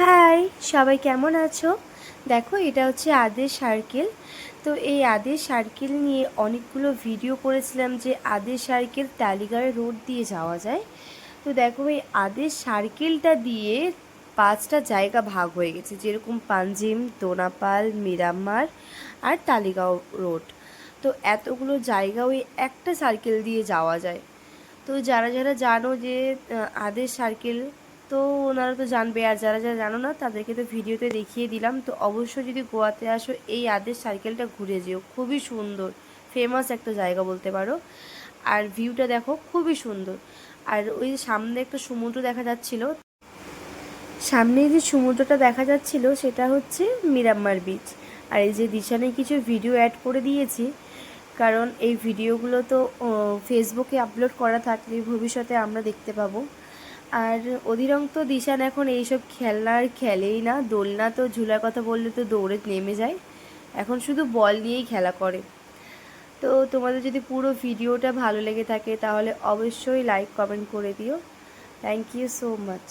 High, সবাই কেমন আছো? দেখো, এটা হচ্ছে আদের সার্কেল। তো এই আদের সার্কেল নিয়ে অনেকগুলো ভিডিও করেছিলাম যে আদের সার্কেল টালিগড় রোড দিয়ে যাওয়া যায়। তো দেখো, এই আদের সার্কেলটা দিয়ে 5টা জায়গা ভাগ হয়ে গেছে, যেরকম পাঞ্জিম, দোনাপাল, মিরামার আর টালিগাঁও রোড। তো এতগুলো জায়গা ওই একটা সার্কেল দিয়ে যাওয়া যায়। তো যারা যারা জানো যে আদের সার্কেল, তো ওনারা তো জানবে, আর যারা যারা জানো না তাদেরকে তো ভিডিওতে দেখিয়ে দিলাম। তো অবশ্যই যদি গোয়াতে আসো এই আদের সার্কেলটা ঘুরে যেও, খুবই সুন্দর, ফেমাস একটা জায়গা বলতে পারো। আর ভিউটা দেখো, খুবই সুন্দর। আর ওই সামনে একটা সমুদ্র দেখা যাচ্ছিল, সামনে যে সমুদ্রটা দেখা যাচ্ছিল সেটা হচ্ছে মিরাম্মার বিচ। আর এই যে দিশানে কিছু ভিডিও অ্যাড করে দিয়েছি, কারণ এই ভিডিওগুলো তো ফেসবুকে আপলোড করা থাকলে ভবিষ্যতে আমরা দেখতে পাবো। আর অধিরন্ত দিশান এখন এইসব খেলনা আর খেলেই না, দোলনা তো ঝুলার কথা বললে তো দৌড়ে নেমে যায়, এখন শুধু বল নিয়েই খেলা করে। তো তোমাদের যদি পুরো ভিডিওটা ভালো লেগে থাকে তাহলে অবশ্যই লাইক কমেন্ট করে দিও। Thank you so much.